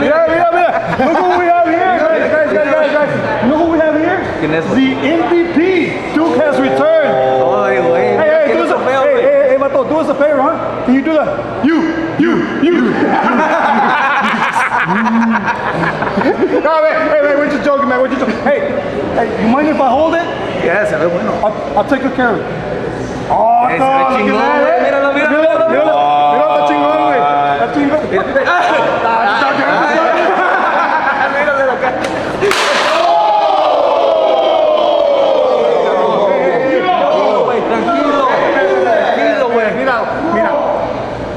Mira. Look who we have here, guys. You know who we have here? The MVP. Duke has returned. Hey, Vato, do us a favor, huh? Can you do that? You. No, hey, we're just joking, man. Hey, you mind if I hold it? Yes, a ver, bueno. I'll take good care of it. Oh, no, look at that, eh? Míralo, está chingón, güey. Está chingón. Mira.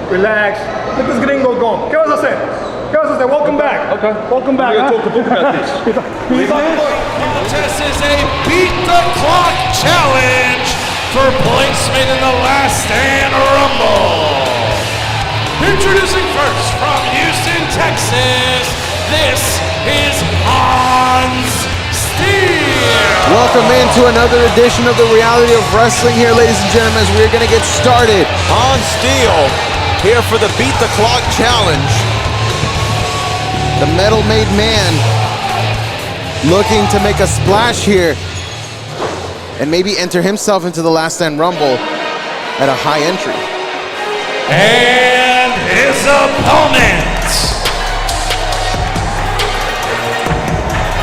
Relax. Let this gringo go. ¿Qué vas a hacer? Welcome back. Okay. Welcome back. We're going to talk about this. Contest is a beat the clock challenge for placement in the Last Stand Rumble. Introducing first from Houston, Texas, this is Steel. Welcome into another edition of the Reality of Wrestling here, ladies and gentlemen, as we're going to get started. Steel here for the Beat the Clock Challenge. The metal-made man looking to make a splash here and maybe enter himself into the Last Stand Rumble at a high entry. And his opponent,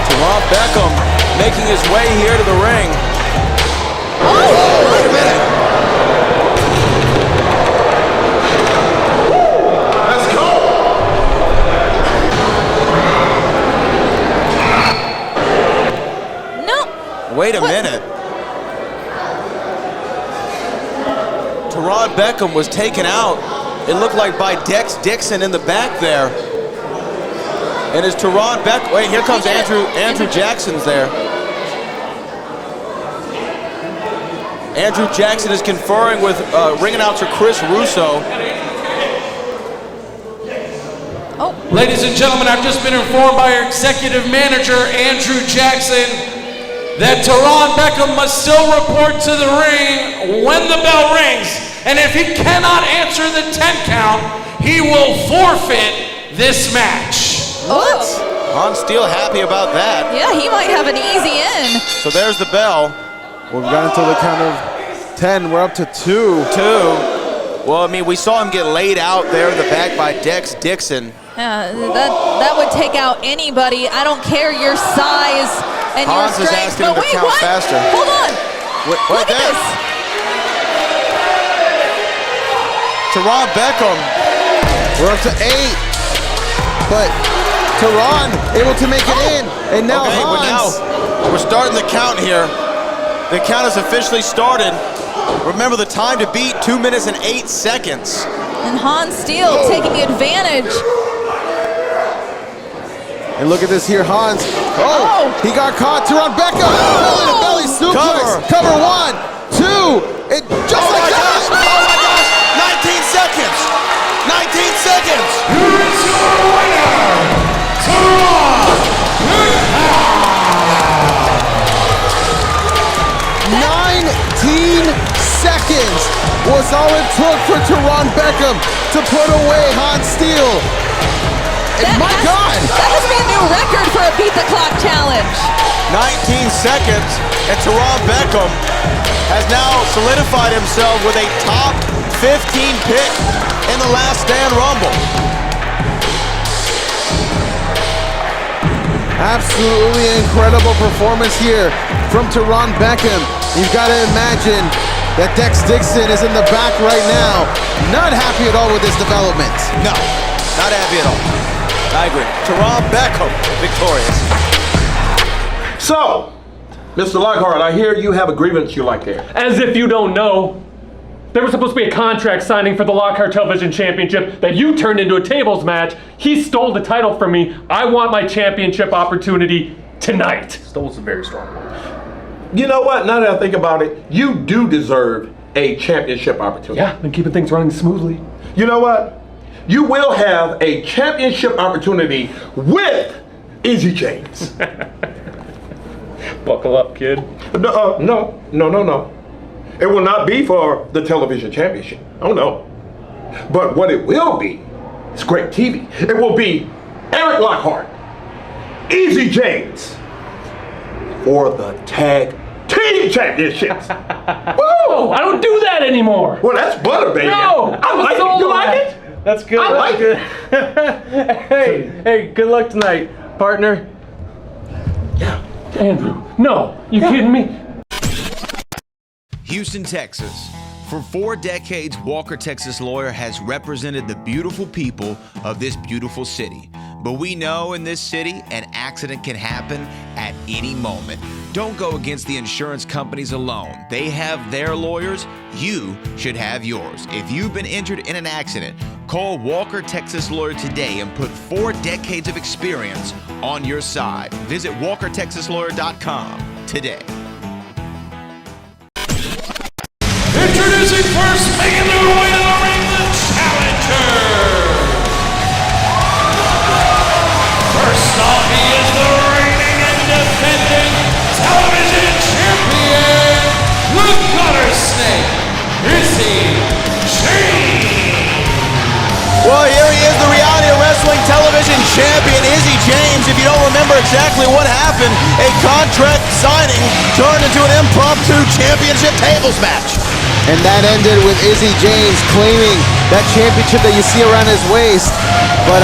Terron Beckham making his way here to the ring. Oh, wait a minute. Let's go. No. Wait a minute. Terron Beckham was taken out, it looked like by Dex Dixon in the back there. And as Terron Beckham, wait, here comes Andrew Jackson's there. Andrew Jackson is conferring with ring announcer Chris Russo. Oh. Ladies and gentlemen, I've just been informed by our executive manager, Andrew Jackson, that Terron Beckham must still report to the ring when the bell rings. And if he cannot answer the 10 count, he will forfeit this match. What? Steel happy about that. Yeah, he might have an easy in. So there's the bell. Well, we've got until the count of 10. We're up to 2. Well, I mean, we saw him get laid out there in the back by Dex Dixon. Yeah, that would take out anybody. I don't care your size and Hans your is strength. asking him But to wait, count what? faster. Hold on. Look at this. Terron Beckham. We're up to 8. But Terron able to make it in. And now Okay, but Hans. now we're starting the count here. The count has officially started. Remember the time to beat, 2 minutes and 8 seconds. And Steel taking advantage. And look at this here, Hans. Oh, he got caught. Terron Beckham. Belly to belly suplex. Cover 1, 2. It just like that. Oh my gosh. 19 seconds. 19 seconds. Here's your winner, Terron Beckham. 19 seconds was all it took for Terron Beckham to put away Steel. My God! That has to be a new record for a Beat the Clock challenge. 19 seconds, and Terron Beckham has now solidified himself with a top 15 pick in the Last Stand Rumble. Absolutely incredible performance here from Terron Beckham. You've got to imagine that Dex Dixon is in the back right now, not happy at all with this development. No, not happy at all. I agree. Terron Beckham victorious. So, Mr. Lockhart, I hear you have a grievance you like there. As if you don't know. There was supposed to be a contract signing for the Lockhart Television Championship that you turned into a tables match. He stole the title from me. I want my championship opportunity tonight. Stole's a very strong word. You know what? Now that I think about it, you do deserve a championship opportunity. Yeah, been keeping things running smoothly. You know what? You will have a championship opportunity with Izzy James. Buckle up, kid. No. It will not be for the television championship. Oh no. But what it will be It's great TV. It will be Erik Lockhart, Izzy James, for the tag team championships. Woo! I don't do that anymore. Well, that's butter, baby. No, I like it. You like it? That's good. I like it. Hey, good luck tonight, partner. Yeah. Andrew, no, you kidding me? Houston, Texas. For 4 decades, Walker Texas Lawyer has represented the beautiful people of this beautiful city. But we know in this city, an accident can happen at any moment. Don't go against the insurance companies alone. They have their lawyers. You should have yours. If you've been injured in an accident, call Walker Texas Lawyer today and put 4 decades of experience on your side. Visit WalkerTexasLawyer.com today. Introducing first, making their way to the ring, the challenger. First off, he is the reigning and defending television champion, the Gutter Snake, Izzy James. Well, here he is, the Reality of Wrestling television champion, Izzy James. If you don't remember exactly what happened, a contract signing turned into an impromptu championship tables match. And that ended with Izzy James claiming that championship that you see around his waist. But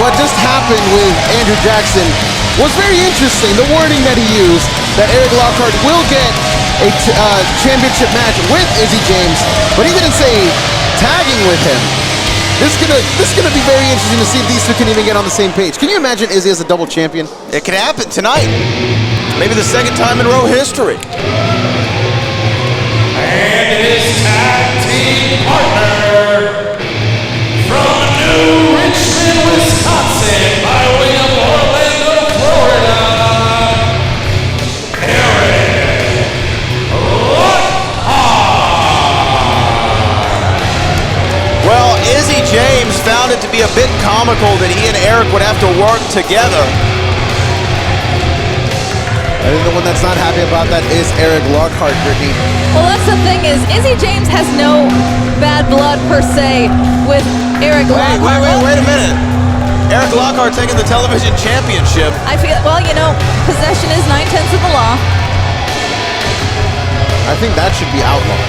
what just happened with Andrew Jackson was very interesting. The wording that he used, that Erik Lockhart will get a championship match with Izzy James, but he didn't say tagging with him. This is gonna be very interesting to see if these two can even get on the same page. Can you imagine Izzy as a double champion? It could happen tonight. Maybe the second time in row history. And his tag team partner from New Richmond, Wisconsin, by way of Orlando, Florida, Erik Lockhart. Well, Izzy James found it to be a bit comical that he and Erik would have to work together. I think the one that's not happy about that is Erik Lockhart, Brittany. Well, that's the thing is, Izzy James has no bad blood per se with Erik Lockhart. Wait a minute. Erik Lockhart taking the television championship. I feel, well, you know, possession is 9/10 of the law. I think that should be outlawed.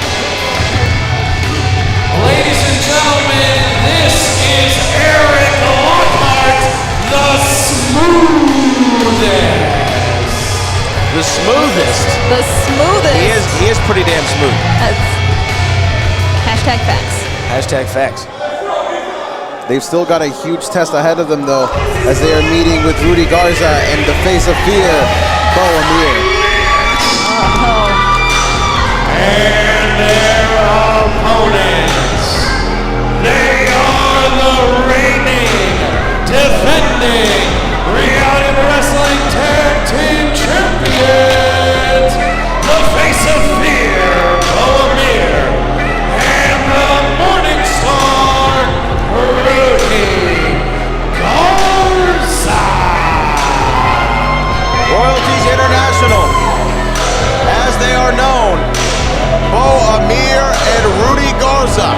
Ladies and gentlemen, this is Erik Lockhart, the smoothest. The smoothest. The smoothest. He is pretty damn smooth. Hashtag facts. Hashtag facts. They've still got a huge test ahead of them, though, as they are meeting with Rudy Garza and the face of fear, Amir. And their opponents, they are the reigning, defending Reality Wrestling Tag Team Champions, the face of fear, Amir, and the Morning Star, Rudy Garza. Royalties International, as they are known, Amir and Rudy Garza,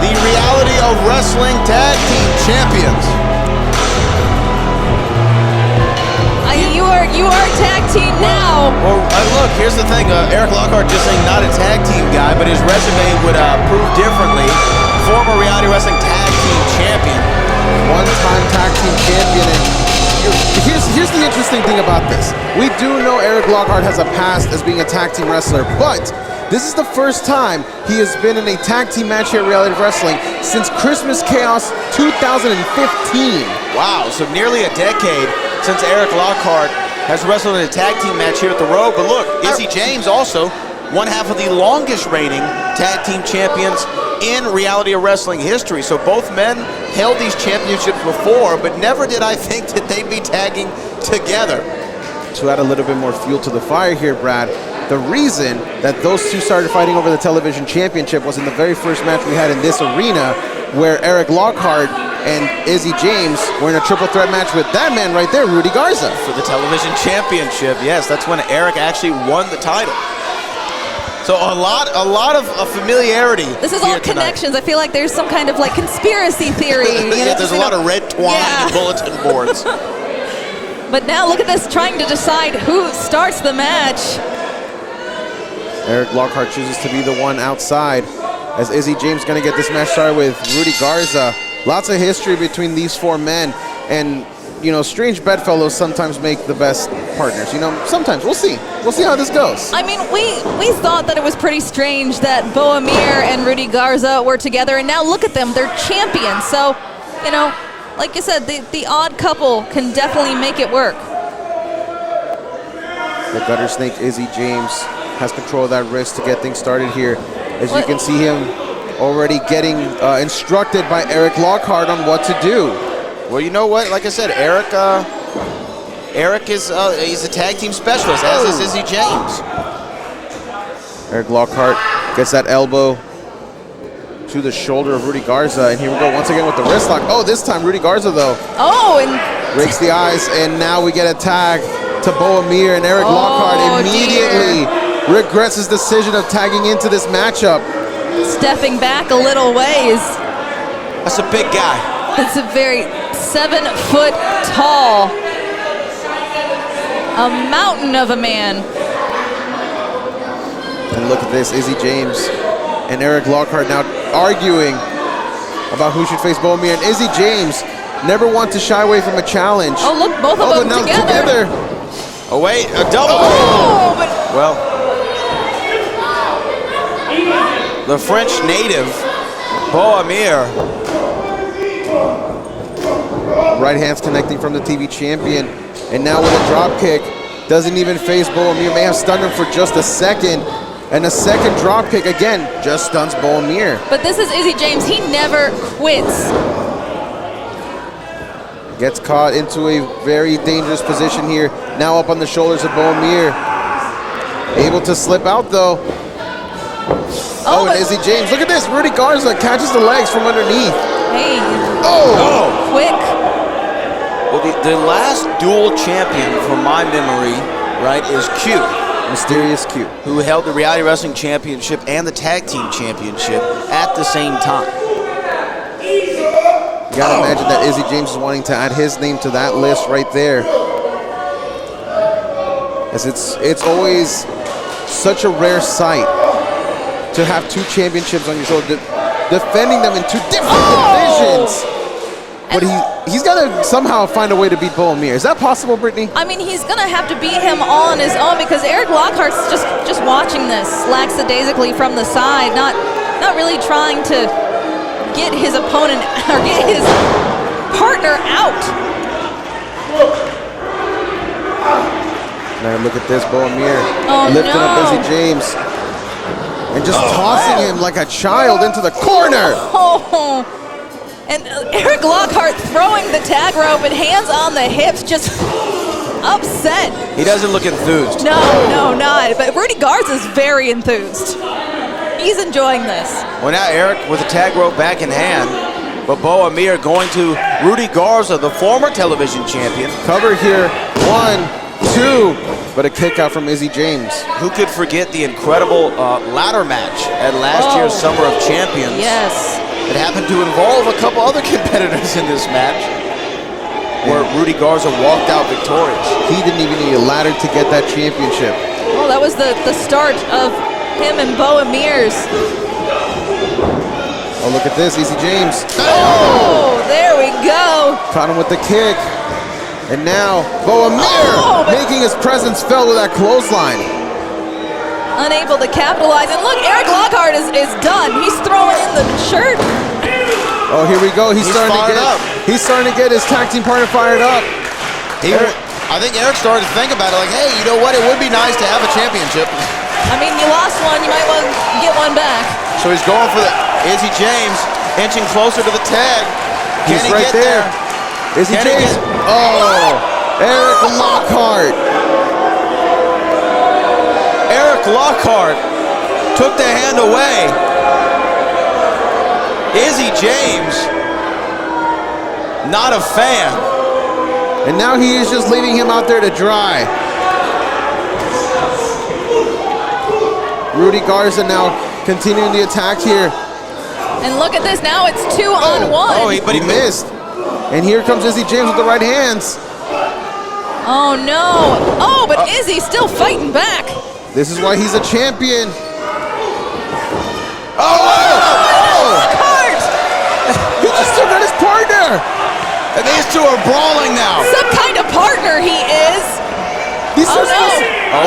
the Reality of Wrestling Tag Team Champions. You are tag team now. Well, look, here's the thing. Erik Lockhart just saying not a tag team guy, but his resume would prove differently. Former Reality Wrestling Tag Team Champion. One-time tag team champion. And here's the interesting thing about this. We do know Erik Lockhart has a past as being a tag team wrestler, but this is the first time he has been in a tag team match here at Reality of Wrestling since Christmas Chaos 2015. Wow, so nearly a decade since Erik Lockhart has wrestled in a tag team match here at the Road. But look, Izzy James also one half of the longest reigning tag team champions in Reality of Wrestling history. So both men held these championships before, but never did I think that they'd be tagging together. To add a little bit more fuel to the fire here, Brad, the reason that those two started fighting over the television championship was in the very first match we had in this arena, where Erik Lockhart and Izzy James were in a triple threat match with that man right there, Rudy Garza. For the television championship, yes, that's when Erik actually won the title. So a lot of familiarity. This is all connections. I feel like there's some kind of like conspiracy theory. Yeah, there's a lot of red twine and bulletin boards. But now look at this, trying to decide who starts the match. Erik Lockhart chooses to be the one outside as Izzy James going to get this match started with Rudy Garza. Lots of history between these four men, and you know, strange bedfellows sometimes make the best partners. You know, sometimes we'll see how this goes. I mean, we thought that it was pretty strange that Bo Amir and Rudy Garza were together, and now look at them, they're champions. So, you know, like you said, the odd couple can definitely make it work. The Gutter Snake Izzy James has control of that wrist to get things started here. As you can see him already getting instructed by Erik Lockhart on what to do. Well, you know what? Like I said, Erik is he's a tag team specialist, as is Izzy James. Erik Lockhart gets that elbow to the shoulder of Rudy Garza, and here we go once again with the wrist lock. Oh, this time Rudy Garza though. Oh, and rakes the eyes, and now we get a tag to Bo Amir, and Erik Lockhart immediately regrets his decision of tagging into this matchup. Stepping back a little ways. That's a big guy. It's a very 7 foot tall, a mountain of a man. And look at this, Izzy James and Erik Lockhart now arguing about who should face Bo Amir. And Izzy James never want to shy away from a challenge. Oh, look, both of them now together. Oh, wait, a double. Oh, but well, the French native, Bo Amir. Right hands connecting from the TV champion. And now with a drop kick, doesn't even face Bo Amir. May have stunned him for just a second. And a second drop kick again just stuns Bo Amir. But this is Izzy James. He never quits. Gets caught into a very dangerous position here. Now up on the shoulders of Bo Amir. Able to slip out though. Oh, and Izzy James. Look at this. Rudy Garza catches the legs from underneath. Hey. Oh! Quick. Well, the last dual champion, from my memory, right, is Q. Mysterious Q. Who held the Reality Wrestling Championship and the Tag Team Championship at the same time. You gotta imagine that Izzy James is wanting to add his name to that list right there. As it's always such a rare sight to have two championships on your shoulder, defending them in two different divisions. But he's got to somehow find a way to beat Bo Amir. Is that possible, Brittany? I mean, he's going to have to beat him on his own because Erik Lockhart's just watching this lackadaisically from the side, not really trying to get his opponent or get his partner out. Now look at this, Bo Amir lifting no. up Izzy James and just tossing him like a child into the corner. Oh. And Erik Lockhart throwing the tag rope and hands on the hips, just upset. He doesn't look enthused. No, not. But Rudy Garza's very enthused. He's enjoying this. Well, now Erik with the tag rope back in hand, but Bo Amir going to Rudy Garza, the former television champion. Cover here, 1, 2, but a kick out from Izzy James. Who could forget the incredible ladder match at last year's Summer of Champions? Yes. It happened to involve a couple other competitors in this match, where Rudy Garza walked out victorious. He didn't even need a ladder to get that championship. Well, that was the start of him and Bo Amir's. Oh, look at this, Izzy James. Oh, there we go. Caught him with the kick. And now, Bo Amir making his presence felt with that clothesline. Unable to capitalize. And look, Erik Lockhart is done. He's throwing in the shirt. Oh, here we go. He's starting to get his tag team partner fired up. I think Erik started to think about it like, hey, you know what? It would be nice to have a championship. I mean, you lost one. You might want to get one back. So he's going for the Izzy James, inching closer to the tag. He's right there. Izzy James. Oh, Erik Lockhart. Erik Lockhart took the hand away. Izzy James, not a fan. And now he is just leaving him out there to dry. Rudy Garza now continuing the attack here. And look at this, now it's 2-on-1. But he missed. And here comes Izzy James with the right hands. Oh no. Oh, but Izzy still fighting back. This is why he's a champion. Lockhart! He just took out his partner. And these two are brawling now. Some kind of partner he is. He's Oh no.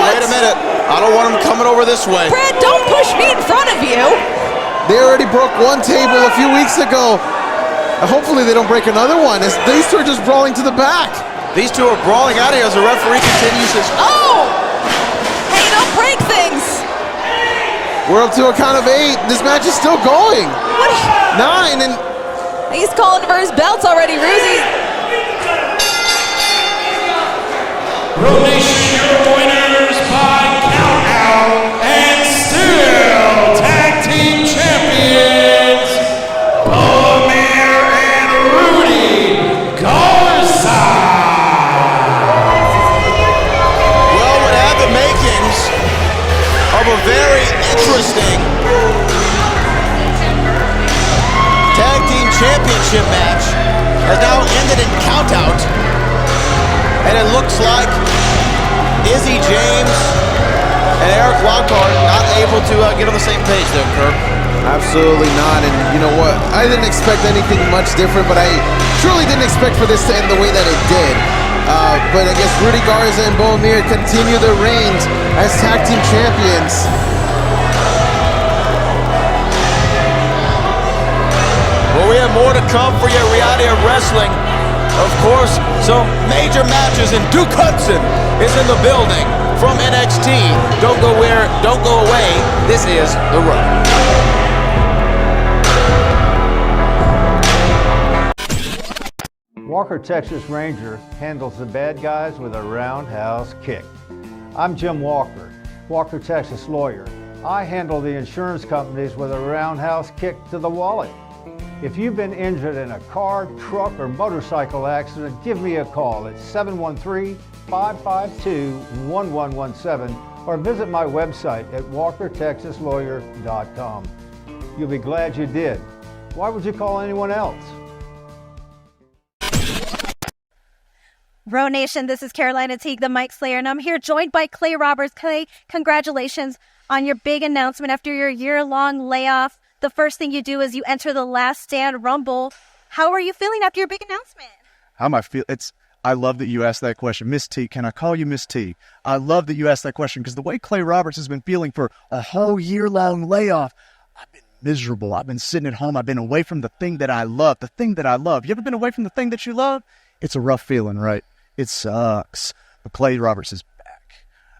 Wait a minute. I don't want him coming over this way. Brad, don't push me in front of you. They already broke one table a few weeks ago. Hopefully they don't break another one. These two are just brawling to the back. These two are brawling out here as the referee continues his... Oh! Hey, don't break things. We're up to a count of 8. This match is still going. What? 9 and... He's calling for his belts already, Rudy. Pro Nation, your winners by count out and still tag team champions, Amir and Rudy Garza. Well, what had the makings of a very interesting tag team championship match has now ended in countout. And it looks like Izzy James and Erik Lockhart not able to get on the same page there, Kirk. Absolutely not, and you know what? I didn't expect anything much different, but I truly didn't expect for this to end the way that it did. But I guess Rudy Garza and Amir continue their reigns as tag team champions. Well, we have more to come for your reality of wrestling. Of course, some major matches, and Duke Hudson is in the building from NXT. Don't go away. This is The Run. Walker Texas Ranger handles the bad guys with a roundhouse kick. I'm Jim Walker, Walker Texas lawyer. I handle the insurance companies with a roundhouse kick to the wallet. If you've been injured in a car, truck, or motorcycle accident, give me a call at 713-552-1117 or visit my website at walkertexaslawyer.com. You'll be glad you did. Why would you call anyone else? Ro Nation, this is Carolina Teague, the Mike Slayer, and I'm here joined by Clay Roberts. Clay, congratulations on your big announcement after your year-long layoff. The first thing you do is you enter the Last Stand Rumble. How are you feeling after your big announcement? How am I feel? I love that you asked that question. Miss T, can I call you Miss T? I love that you asked that question because the way Clay Roberts has been feeling for a whole year-long layoff, I've been miserable. I've been sitting at home. I've been away from the thing that I love, the thing that I love. You ever been away from the thing that you love? It's a rough feeling, right? It sucks. But Clay Roberts is back.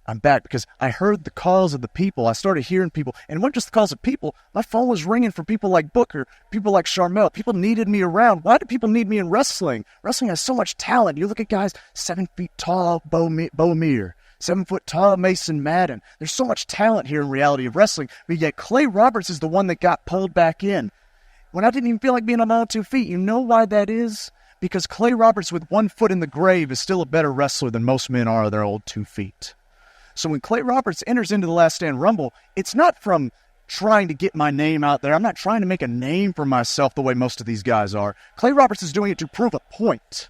I'm back because I heard the calls of the people. I started hearing people, and it wasn't just the calls of people. My phone was ringing for people like Booker, people like Charmel. People needed me around. Why do people need me in wrestling? Wrestling has so much talent. You look at guys 7 feet tall, Bo Amir, 7 foot tall, Mason Madden. There's so much talent here in reality of wrestling, but yet Clay Roberts is the one that got pulled back in. When I didn't even feel like being on my own 2 feet. You know why that is? Because Clay Roberts with 1 foot in the grave is still a better wrestler than most men are on their old 2 feet. So when Clay Roberts enters into the Last Stand Rumble, it's not from trying to get my name out there. I'm not trying to make a name for myself the way most of these guys are. Clay Roberts is doing it to prove a point.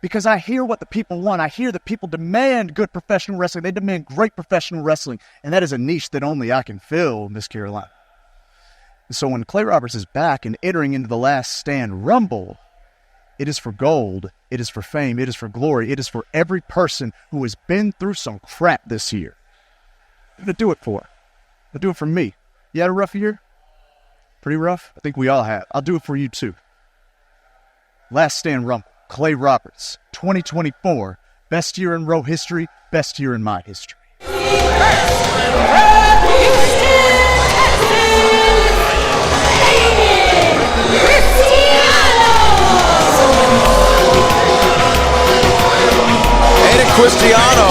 Because I hear what the people want. I hear that people demand good professional wrestling. They demand great professional wrestling. And that is a niche that only I can fill, Miss Carolina. So when Clay Roberts is back and entering into the Last Stand Rumble, it is for gold, it is for fame, it is for glory, it is for every person who has been through some crap this year. What did I do it for? I'll do it for me. You had a rough year? Pretty rough? I think we all have. I'll do it for you too. Last Stand Rumble, Clay Roberts, 2024. Best year in Row history, best year in my history. Ayden Cristiano,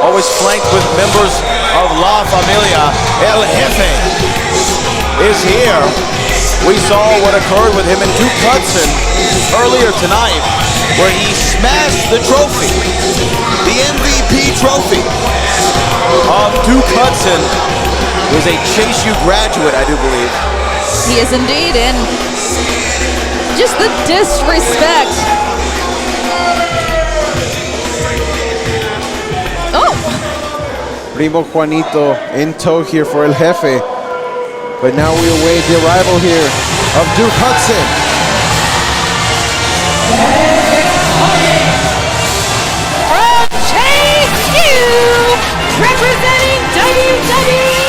always flanked with members of La Familia. El Jefe is here. We saw what occurred with him and Duke Hudson earlier tonight. where he smashed the trophy, the MVP trophy of Duke Hudson, who is a Chase U graduate, I do believe. He is indeed, and just the disrespect. Oh! Primo Juanito in tow here for El Jefe. But now we await the arrival here of Duke Hudson. From Chase U, representing WWE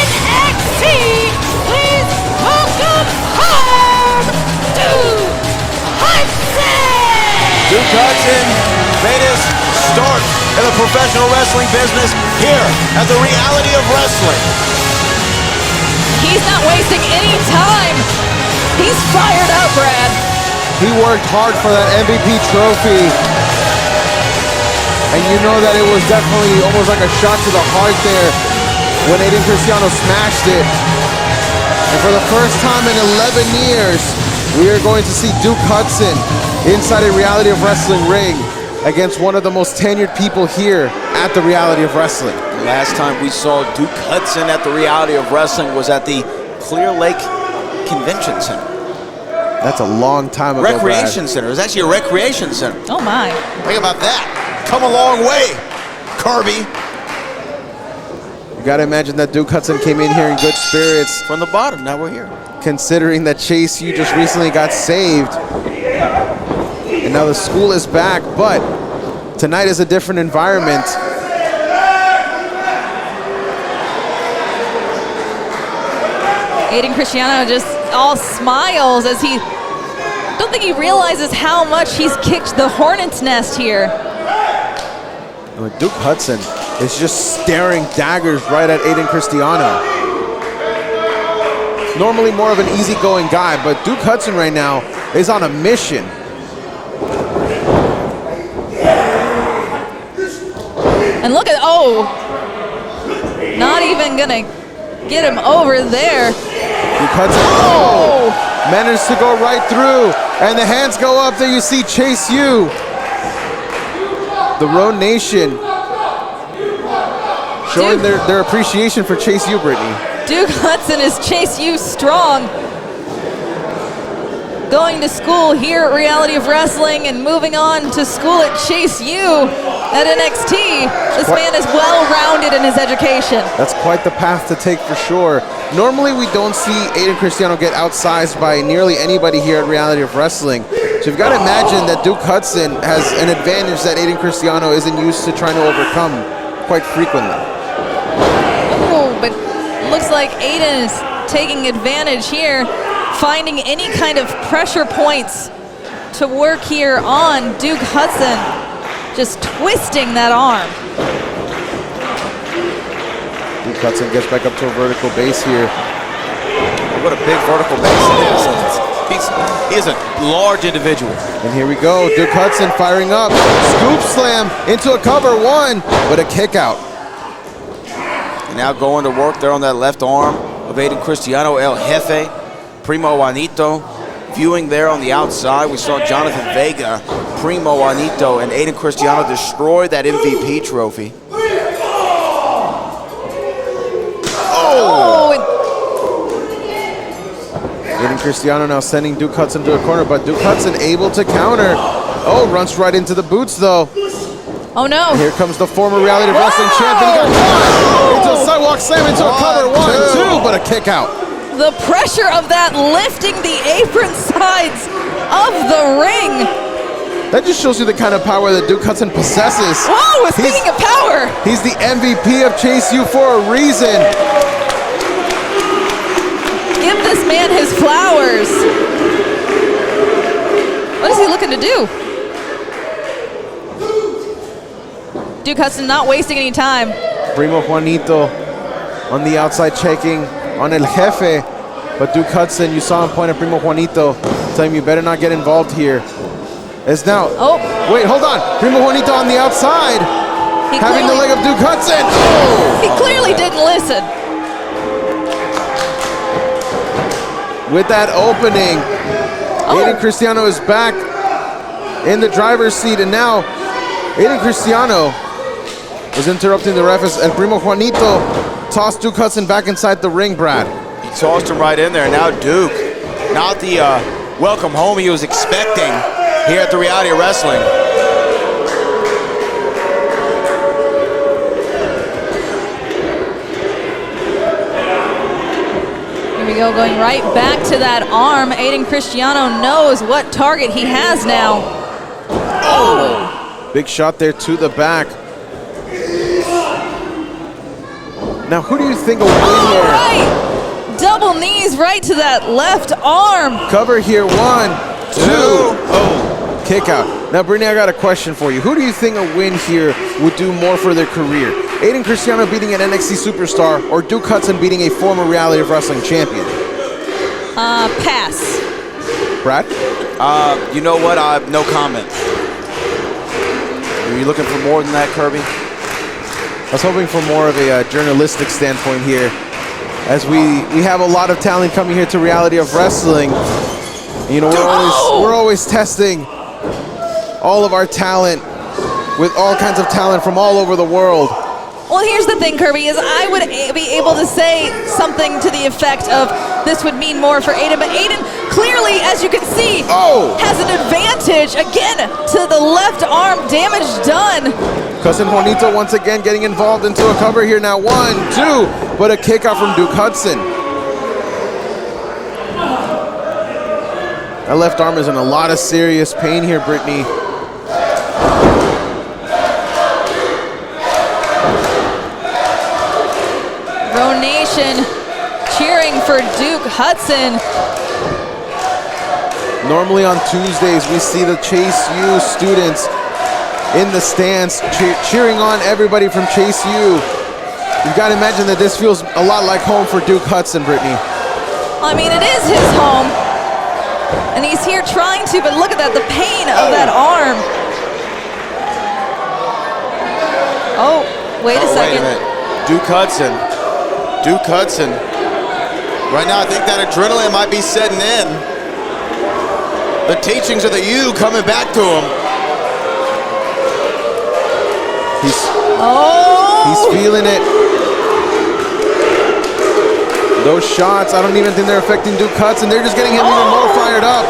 NXT, please welcome home Duke Hudson! Duke Hudson made his start in the professional wrestling business here at the Reality of Wrestling. He's not wasting any time. He's fired up, Brad. He worked hard for that MVP trophy. And you know that it was definitely almost like a shot to the heart there when Ayden Cristiano smashed it. And for the first time in 11 years, we are going to see Duke Hudson inside a Reality of Wrestling ring against one of the most tenured people here at the Reality of Wrestling. Last time we saw Duke Hudson at the Reality of Wrestling was at the Clear Lake Convention Center. That's a long time ago, Recreation Center. It was actually a recreation center. Oh my. Think about that. Come a long way, Kirby. You gotta imagine that Duke Hudson came in here in good spirits. From the bottom, now we're here. Considering that Chase U just recently got saved. And now the school is back, but tonight is a different environment. Ayden Cristiano just all smiles as he, don't think he realizes how much he's kicked the hornet's nest here. Duke Hudson is just staring daggers right at Ayden Cristiano. Normally more of an easygoing guy, but Duke Hudson right now is on a mission. And look at, oh, not even gonna get him over there. Duke Hudson, oh, managed to go right through, and the hands go up. There you see Chase U. The Road Nation showing their appreciation for Chase U, Brittany. Duke Hudson is Chase U strong. Going to school here at Reality of Wrestling and moving on to school at Chase U at NXT. This man is well-rounded in his education. That's quite the path to take for sure. Normally we don't see Ayden Cristiano get outsized by nearly anybody here at Reality of Wrestling. So you've got to imagine that Duke Hudson has an advantage that Ayden Cristiano isn't used to trying to overcome quite frequently. Oh, but looks like Ayden is taking advantage here, finding any kind of pressure points to work here on Duke Hudson, just twisting that arm. Duke Hudson gets back up to a vertical base here. What a big vertical base it is. He is a large individual. And here we go, Duke Hudson firing up. Scoop slam into a cover one, but a kick out. And now going to work there on that left arm of Ayden Cristiano, El Jefe. Primo Juanito viewing there on the outside. We saw Jonathan Vega, Primo Juanito, and Ayden Cristiano destroy that MVP trophy. Oh! Ayden Cristiano now sending Duke Hudson to a corner, but Duke Hudson able to counter. Oh, runs right into the boots though. Oh no. And here comes the former Reality of Wrestling champion. He got one into a sidewalk slam, into a cover, one, two, but a kick out. The pressure of that lifting the apron sides of the ring. That just shows you the kind of power that Duke Hudson possesses. Whoa, speaking of power. He's the MVP of Chase U for a reason. Give this man his flowers. What is he looking to do? Duke Hudson not wasting any time. Primo Juanito on the outside checking on El Jefe, but Duke Hudson, you saw him point at Primo Juanito, telling him you better not get involved here. It's now, wait, hold on. Primo Juanito on the outside, having the leg of Duke Hudson. Oh! He clearly didn't listen. With that opening, Ayden Cristiano is back in the driver's seat, and now Ayden Cristiano was interrupting the ref as El Primo Juanito tossed Duke Hudson back inside the ring, Brad. He tossed him right in there. Now Duke, not the welcome home he was expecting here at the Reality of Wrestling. Here we go, going right back to that arm. Ayden Cristiano knows what target he has now. Oh! Big shot there to the back. Now, who do you think will win here? Right! Double knees right to that left arm. Cover here, 1, 2. Oh, kick out. Now, Brittany, I got a question for you. Who do you think a win here would do more for their career? Ayden Cristiano beating an NXT superstar or Duke Hudson beating a former Reality of Wrestling champion? Pass. Brad? You know what? No comment. Are you looking for more than that, Kirby? I was hoping for more of a journalistic standpoint here, as we have a lot of talent coming here to Reality of Wrestling. You know, we're always testing all of our talent with all kinds of talent from all over the world. Well, here's the thing, Kirby, is I would be able to say something to the effect of this would mean more for Ayden, but Ayden clearly, as you can see, has an advantage. Again, to the left arm, damage done. Cousin Juanito once again getting involved into a cover here now. 1, 2, but a kick out from Duke Hudson. That left arm is in a lot of serious pain here, Brittany. Nation cheering for Duke Hudson. Normally on Tuesdays, we see the Chase U students in the stands cheering on everybody from Chase U. You've got to imagine that this feels a lot like home for Duke Hudson, Brittany. I mean, it is his home. And he's here trying to, but look at that, the pain of that arm. Oh, wait a second. Wait a minute. Duke Hudson. Right now, I think that adrenaline might be setting in. The teachings of the U coming back to him. He's feeling it. Those shots, I don't even think they're affecting Duke Hudson. They're just getting him even more fired up.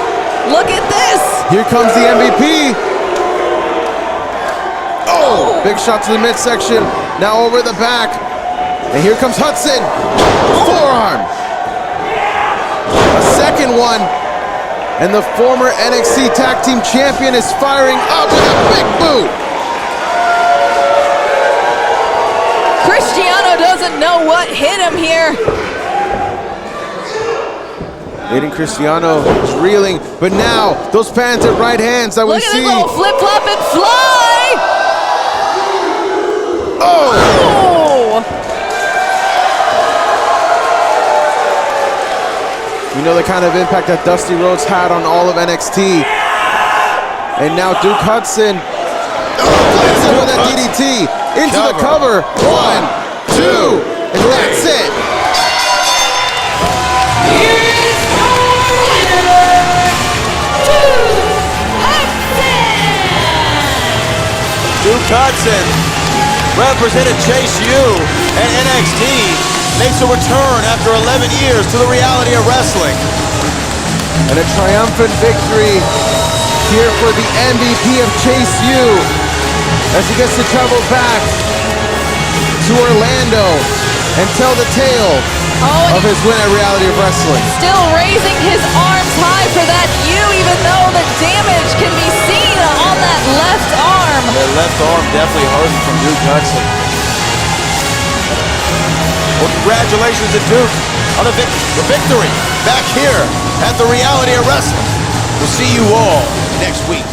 Look at this. Here comes the MVP. Oh, big shot to the midsection. Now over the back. And here comes Hudson. Forearm. A second one. And the former NXT Tag Team Champion is firing up with a big boot. Cristiano doesn't know what hit him here. Ayden Cristiano is reeling, but now those patented right hands that we see. Look at this little flip-flop and fly. Oh! You know the kind of impact that Dusty Rhodes had on all of NXT. And now Duke Hudson blends in with that DDT into the cover. 1, 2, and that's it. Here's our winner, Duke Hudson represented Chase U and NXT. Makes a return after 11 years to the Reality of Wrestling. And a triumphant victory here for the MVP of Chase U as he gets to travel back to Orlando and tell the tale of his win at Reality of Wrestling. Still raising his arms high for that U, even though the damage can be seen on that left arm. That left arm definitely hurting from Duke Hudson. Well, congratulations to Duke on the victory back here at the Reality of Wrestling. We'll see you all next week.